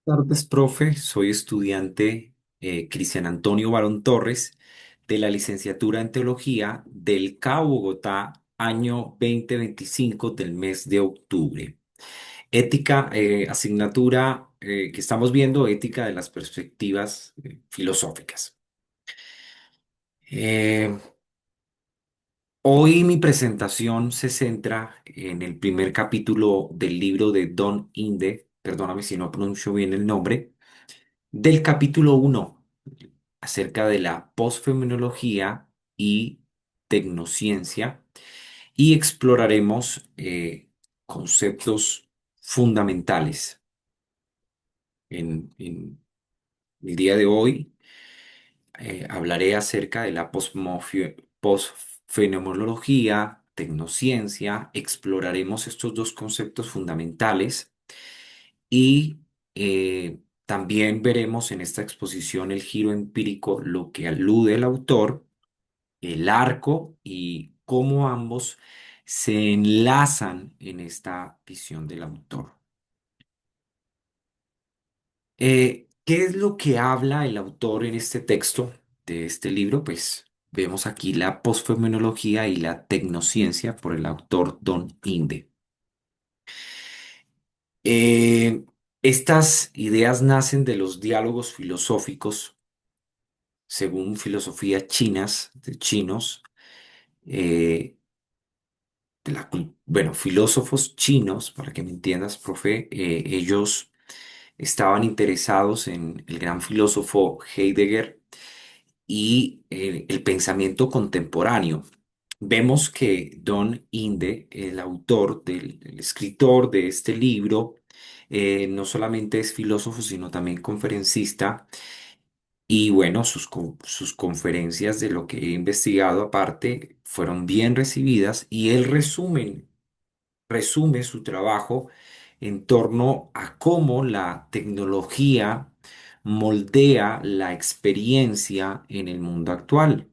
Tardes, profe. Soy estudiante Cristian Antonio Barón Torres de la licenciatura en Teología del CAU Bogotá, año 2025 del mes de octubre. Ética, asignatura que estamos viendo, ética de las perspectivas filosóficas. Eh, Hoy mi presentación se centra en el primer capítulo del libro de Don Inde, perdóname si no pronuncio bien el nombre, del capítulo uno acerca de la posfenomenología y tecnociencia y exploraremos conceptos fundamentales. En el día de hoy hablaré acerca de la posfenomenología, tecnociencia, exploraremos estos dos conceptos fundamentales y también veremos en esta exposición el giro empírico, lo que alude el autor, el arco y cómo ambos se enlazan en esta visión del autor. ¿Qué es lo que habla el autor en este texto de este libro? Pues vemos aquí la posfenomenología y la tecnociencia por el autor Don Inde. Eh, Estas ideas nacen de los diálogos filosóficos, según filosofía chinas, de chinos, eh, bueno, filósofos chinos, para que me entiendas, profe, ellos estaban interesados en el gran filósofo Heidegger y el pensamiento contemporáneo. Vemos que Don Inde, el autor el escritor de este libro, no solamente es filósofo, sino también conferencista. Y bueno, sus conferencias de lo que he investigado aparte fueron bien recibidas y él resume su trabajo en torno a cómo la tecnología moldea la experiencia en el mundo actual.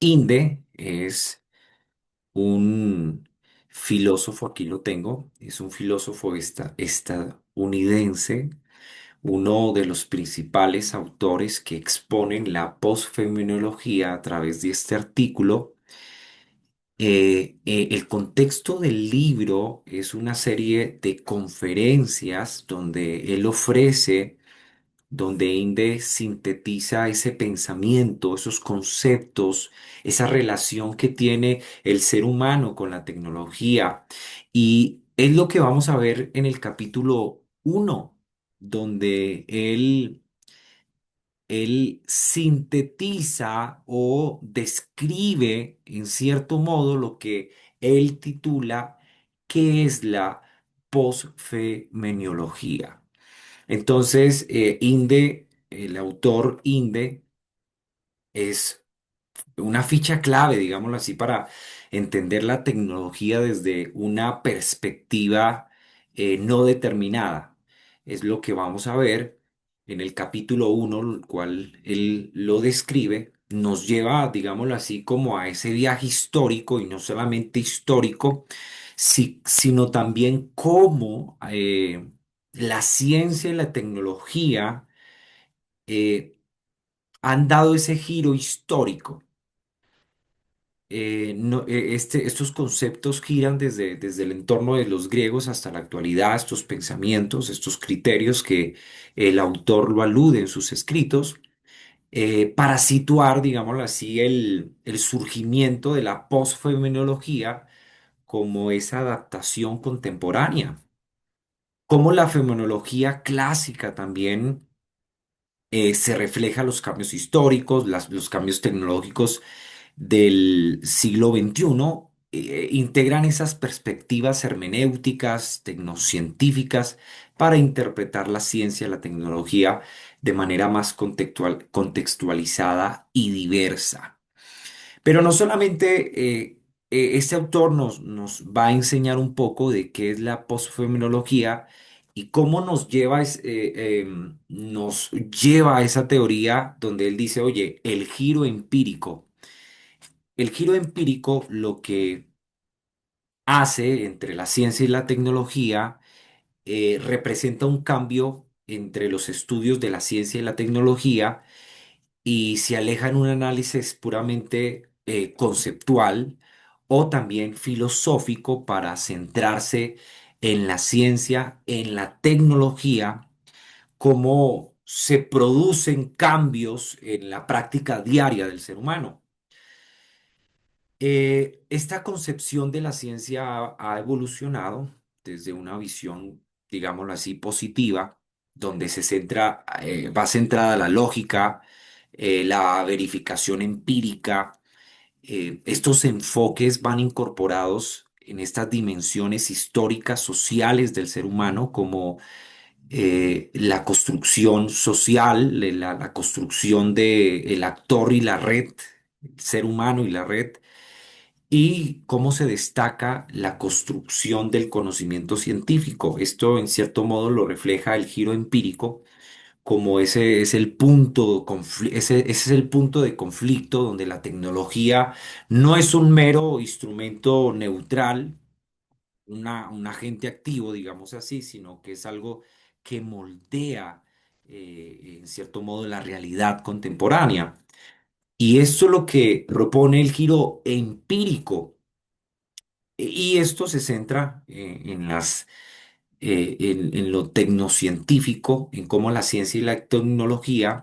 Inde es un filósofo, aquí lo tengo, es un filósofo estadounidense, uno de los principales autores que exponen la posfenomenología a través de este artículo. El contexto del libro es una serie de conferencias donde él ofrece, donde Inde sintetiza ese pensamiento, esos conceptos, esa relación que tiene el ser humano con la tecnología. Y es lo que vamos a ver en el capítulo uno, donde él sintetiza o describe en cierto modo lo que él titula ¿qué es la posfenomenología? Entonces, Inde, el autor Inde, es una ficha clave, digámoslo así, para entender la tecnología desde una perspectiva no determinada. Es lo que vamos a ver en el capítulo uno, el cual él lo describe, nos lleva, digámoslo así, como a ese viaje histórico y no solamente histórico, sino también cómo la ciencia y la tecnología eh, han dado ese giro histórico. Estos conceptos giran desde el entorno de los griegos hasta la actualidad, estos pensamientos, estos criterios que el autor lo alude en sus escritos, para situar, digámoslo así, el surgimiento de la posfenomenología como esa adaptación contemporánea, como la fenomenología clásica también se refleja los cambios históricos, los cambios tecnológicos del siglo XXI, integran esas perspectivas hermenéuticas, tecnocientíficas, para interpretar la ciencia, la tecnología de manera más contextualizada y diversa. Pero no solamente este autor nos va a enseñar un poco de qué es la posfenomenología y cómo nos lleva a esa teoría donde él dice, oye, el giro empírico. El giro empírico lo que hace entre la ciencia y la tecnología representa un cambio entre los estudios de la ciencia y la tecnología y se aleja en un análisis puramente conceptual o también filosófico para centrarse en la ciencia, en la tecnología, cómo se producen cambios en la práctica diaria del ser humano. Esta concepción de la ciencia ha evolucionado desde una visión, digámoslo así, positiva, donde va centrada la lógica, la verificación empírica. Estos enfoques van incorporados en estas dimensiones históricas, sociales del ser humano, como la construcción social, la construcción del actor y la red, el ser humano y la red, y cómo se destaca la construcción del conocimiento científico. Esto, en cierto modo, lo refleja el giro empírico, como ese es el ese es el punto de conflicto donde la tecnología no es un mero instrumento neutral, un agente activo, digamos así, sino que es algo que moldea, en cierto modo, la realidad contemporánea. Y esto es lo que propone el giro empírico. Y esto se centra en lo tecnocientífico, en cómo la ciencia y la tecnología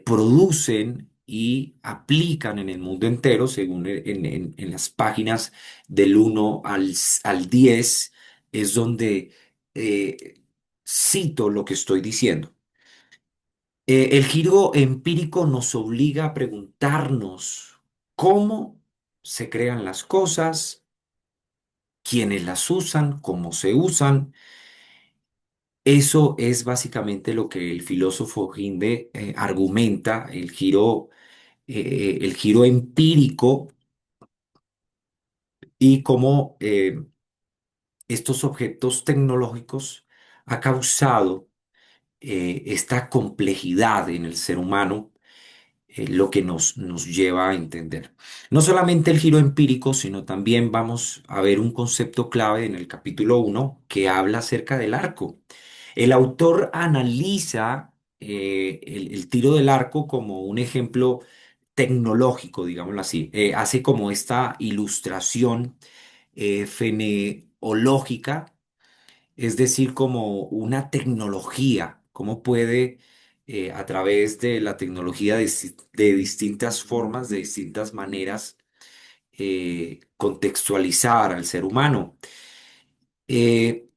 producen y aplican en el mundo entero, según en las páginas del 1 al 10, es donde eh, cito lo que estoy diciendo. El giro empírico nos obliga a preguntarnos cómo se crean las cosas, quiénes las usan, cómo se usan. Eso es básicamente lo que el filósofo Ginde argumenta, el giro empírico y cómo estos objetos tecnológicos ha causado esta complejidad en el ser humano, lo que nos lleva a entender. No solamente el giro empírico, sino también vamos a ver un concepto clave en el capítulo 1 que habla acerca del arco. El autor analiza el tiro del arco como un ejemplo tecnológico, digámoslo así. Hace como esta ilustración feneológica, es decir, como una tecnología, cómo puede a través de la tecnología de distintas formas, de distintas maneras, contextualizar al ser humano. Eh,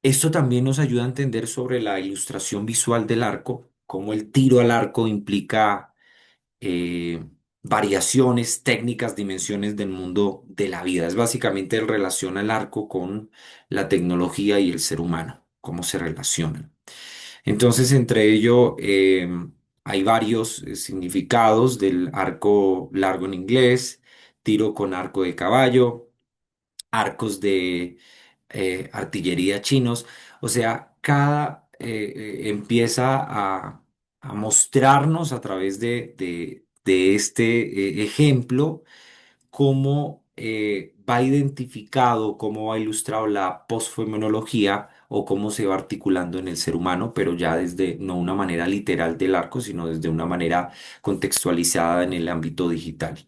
Esto también nos ayuda a entender sobre la ilustración visual del arco, cómo el tiro al arco implica eh, variaciones, técnicas, dimensiones del mundo de la vida. Es básicamente el relaciona el arco con la tecnología y el ser humano, cómo se relacionan. Entonces, entre ello, hay varios significados del arco largo en inglés, tiro con arco de caballo, arcos de artillería chinos. O sea, empieza a mostrarnos a través de este ejemplo cómo va identificado, cómo va ilustrado la posfenomenología o cómo se va articulando en el ser humano, pero ya desde no una manera literal del arco, sino desde una manera contextualizada en el ámbito digital.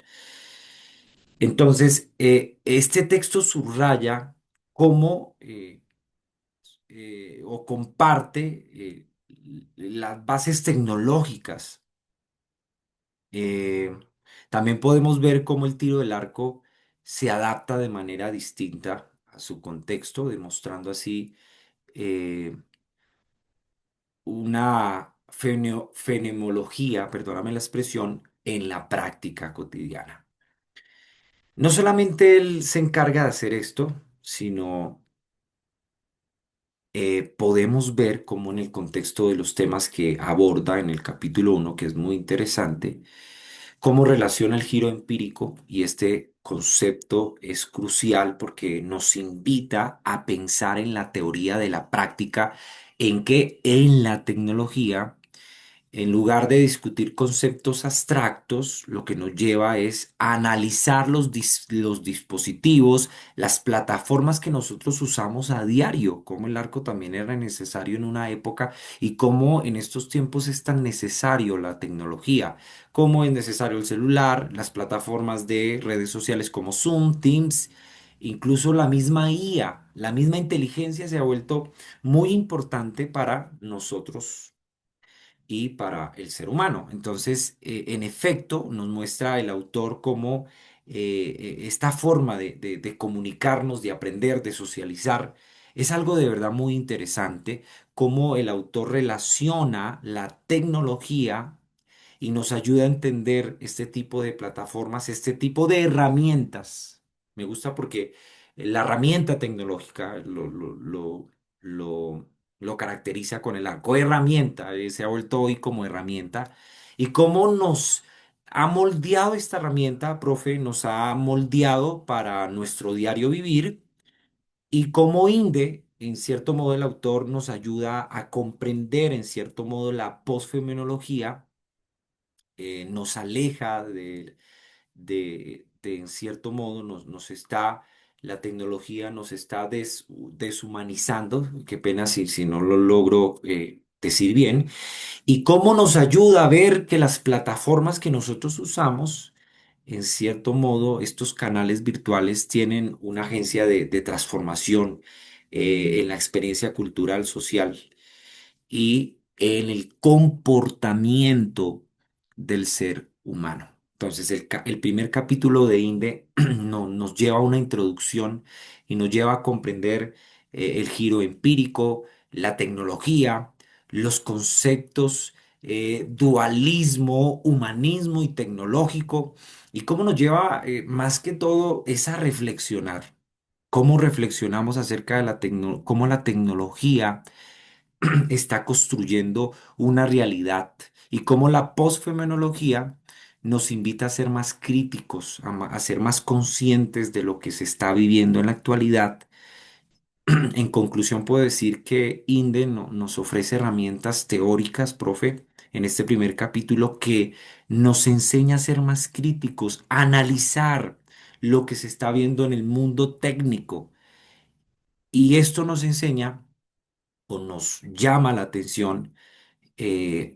Entonces, este texto subraya cómo o comparte las bases tecnológicas. Eh, También podemos ver cómo el tiro del arco se adapta de manera distinta a su contexto, demostrando así eh, una fenemología, perdóname la expresión, en la práctica cotidiana. No solamente él se encarga de hacer esto, sino podemos ver cómo en el contexto de los temas que aborda en el capítulo 1, que es muy interesante, cómo relaciona el giro empírico y este concepto es crucial porque nos invita a pensar en la teoría de la práctica, en que en la tecnología En lugar de discutir conceptos abstractos, lo que nos lleva es a analizar los dispositivos, las plataformas que nosotros usamos a diario, cómo el arco también era necesario en una época y cómo en estos tiempos es tan necesario la tecnología, cómo es necesario el celular, las plataformas de redes sociales como Zoom, Teams, incluso la misma IA, la misma inteligencia se ha vuelto muy importante para nosotros y para el ser humano. Entonces, en efecto, nos muestra el autor cómo esta forma de comunicarnos, de aprender, de socializar, es algo de verdad muy interesante, cómo el autor relaciona la tecnología y nos ayuda a entender este tipo de plataformas, este tipo de herramientas. Me gusta porque la herramienta tecnológica lo- lo caracteriza con el arco herramienta, se ha vuelto hoy como herramienta. Y cómo nos ha moldeado esta herramienta, profe, nos ha moldeado para nuestro diario vivir y cómo INDE, en cierto modo, el autor nos ayuda a comprender, en cierto modo, la posfenomenología, nos aleja en cierto modo, nos está, la tecnología nos está deshumanizando, qué pena si no lo logro decir bien, y cómo nos ayuda a ver que las plataformas que nosotros usamos, en cierto modo, estos canales virtuales tienen una agencia de transformación en la experiencia cultural, social y en el comportamiento del ser humano. Entonces, el primer capítulo de INDE nos lleva a una introducción y nos lleva a comprender el giro empírico, la tecnología, los conceptos, dualismo, humanismo y tecnológico, y cómo nos lleva más que todo es a reflexionar. Cómo reflexionamos acerca de cómo la tecnología está construyendo una realidad y cómo la posfenomenología nos invita a ser más críticos, a ser más conscientes de lo que se está viviendo en la actualidad. En conclusión, puedo decir que INDE nos ofrece herramientas teóricas, profe, en este primer capítulo que nos enseña a ser más críticos, a analizar lo que se está viendo en el mundo técnico. Y esto nos enseña o nos llama la atención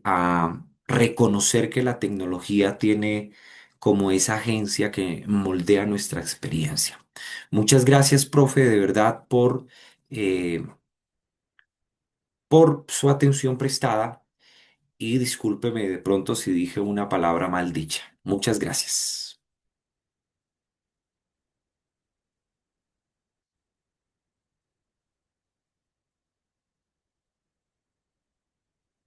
a reconocer que la tecnología tiene como esa agencia que moldea nuestra experiencia. Muchas gracias, profe, de verdad, por su atención prestada y discúlpeme de pronto si dije una palabra mal dicha. Muchas gracias.